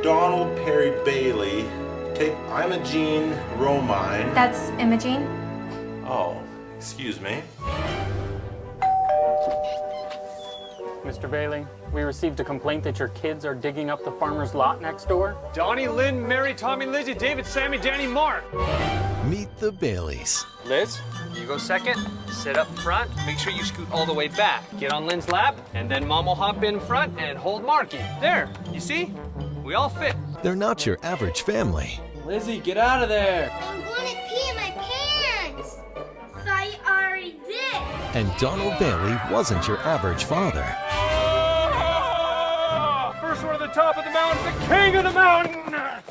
Donald Perry Bailey take Imogene Romine? That's Imogene. Oh, excuse me. Mr. Bailey, we received a complaint that your kids are digging up the farmer's lot next door. Donnie, Lynn, Mary, Tommy, Lizzie, David, Sammy, Danny, Mark. Meet the Baileys. Liz, you go second, sit up front, make sure you scoot all the way back. Get on Lynn's lap, and then Mom will hop in front and hold Marky. There, you see? We all fit. They're not your average family. Lizzie, get out of there. I'm going to pee in my pants. I already did. And Donald Bailey wasn't your average father. First one to the top of the mountain, the king of the mountain.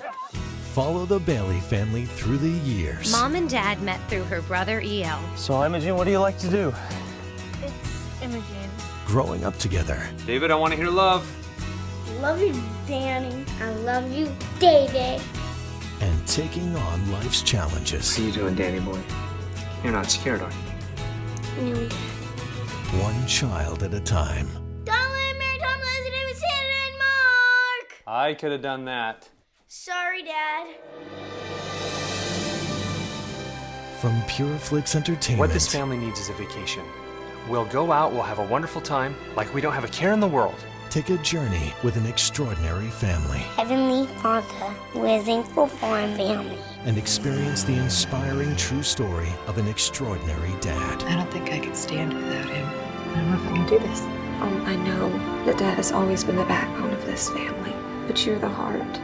Follow the Bailey family through the years. Mom and Dad met through her brother E.L. So, Imogene, what do you like to do? It's Imogene. Growing up together. David, I want to hear love. Love you, Danny. I love you, David. And taking on life's challenges. What are you doing, Danny boy? You're not scared, are you? No. One child at a time. Donald, Mary, Tom, Leslie, David, Santa, and Mark. I could have done that. Sorry, Dad. From Pureflix Entertainment. What this family needs is a vacation. We'll go out, we'll have a wonderful time, like we don't have a care in the world. Take a journey with an extraordinary family. Heavenly Father, we're thankful for our family. And experience the inspiring true story of an extraordinary dad. I don't think I could stand without him. I don't know if I can do this. I know that Dad has always been the backbone of this family, but you're the heart.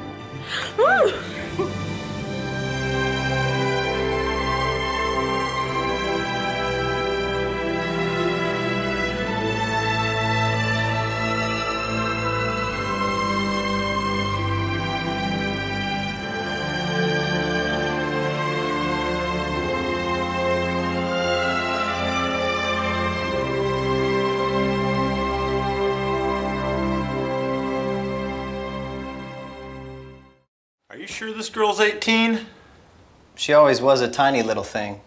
Are you sure this girl's 18? She always was a tiny little thing.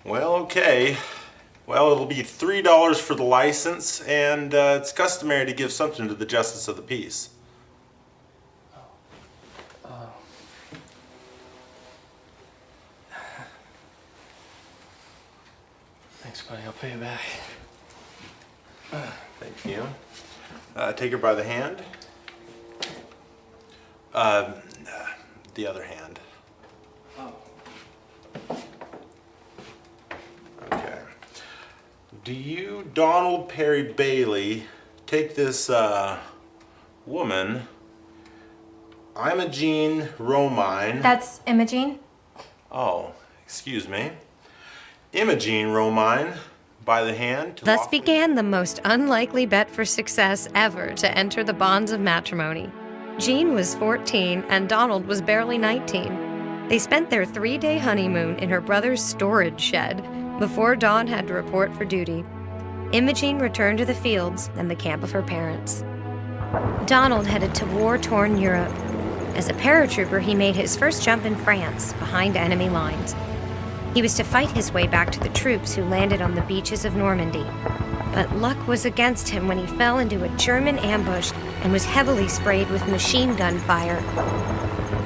Well, okay. Well, it'll be $3 for the license, and it's customary to give something to the justice of the peace. Thanks, buddy. I'll pay you back. Thank you. Take her by the hand. The other hand. Okay. Do you, Donald Perry Bailey, take this woman, Imogene Romine? That's Imogene. Oh, excuse me. Imogene Romine, by the hand. Thus began the most unlikely bet for success ever to enter the bonds of matrimony. Jean was 14 and Donald was barely 19. They spent their 3-day honeymoon in her brother's storage shed before Dawn had to report for duty. Imogene returned to the fields and the camp of her parents. Donald headed to war-torn Europe. As a paratrooper, he made his first jump in France, behind enemy lines. He was to fight his way back to the troops who landed on the beaches of Normandy. But luck was against him when he fell into a German ambush and was heavily sprayed with machine gun fire.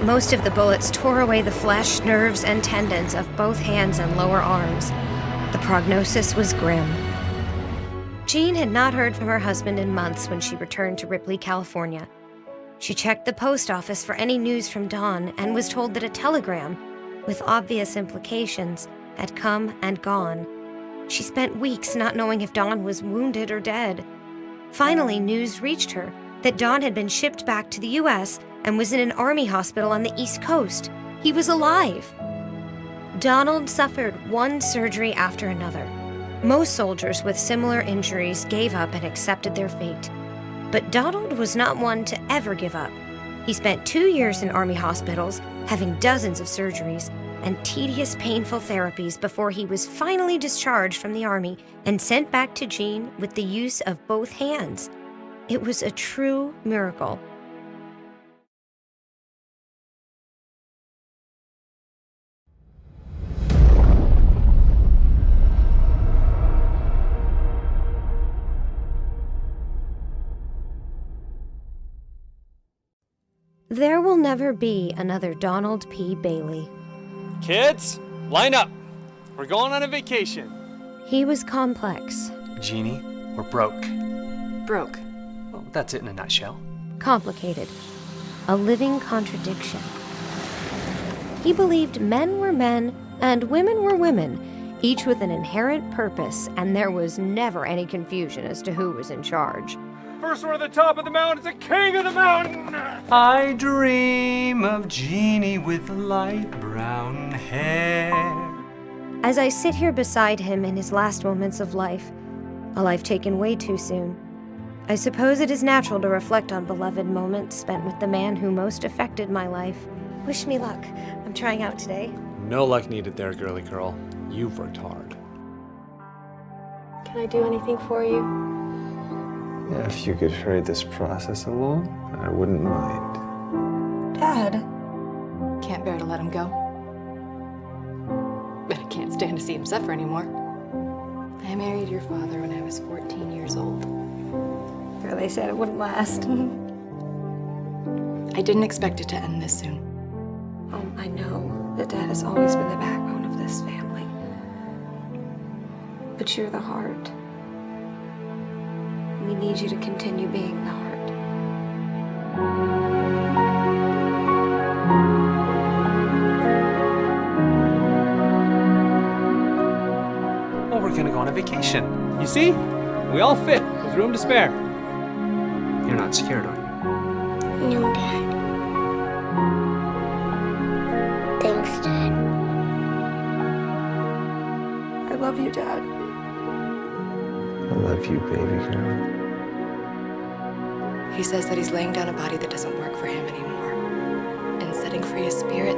Most of the bullets tore away the flesh, nerves, and tendons of both hands and lower arms. The prognosis was grim. Jean had not heard from her husband in months when she returned to Ripley, California. She checked the post office for any news from Dawn and was told that a telegram, with obvious implications, had come and gone. She spent weeks not knowing if Dawn was wounded or dead. Finally, news reached her that Dawn had been shipped back to the U.S. and was in an army hospital on the East Coast. He was alive. Donald suffered one surgery after another. Most soldiers with similar injuries gave up and accepted their fate. But Donald was not one to ever give up. He spent 2 years in army hospitals, having dozens of surgeries and tedious, painful therapies before he was finally discharged from the army and sent back to Jean with the use of both hands. It was a true miracle. There will never be another Donald P. Bailey. Kids, line up. We're going on a vacation. He was complex, Jeannie, we're broke. Broke. Well, that's it in a nutshell. complicated, a living contradiction. He believed men were men and women were women, each with an inherent purpose, and there was never any confusion as to who was in charge. First one to the top of the mountain is the king of the mountain. I dream of Jeannie with light brown hair. As I sit here beside him in his last moments of life, a life taken way too soon, I suppose it is natural to reflect on beloved moments spent with the man who most affected my life. Wish me luck. I'm trying out today. No luck needed there, girly girl. You've worked hard. Can I do anything for you? Yeah, if you could hurry this process along, I wouldn't mind. Dad. Can't bear to let him go. But I can't stand to see him suffer anymore. I married your father when I was 14 years old. Or they said it wouldn't last. I didn't expect it to end this soon. I know that Dad has always been the backbone of this family. But you're the heart. We need you to continue being the heart. Well, we're gonna go on a vacation. You see? We all fit. There's room to spare. You're not scared, are you? No, Dad. Thanks, Dad. I love you, Dad. I love you, baby girl. He says that he's laying down a body that doesn't work for him anymore and setting free a spirit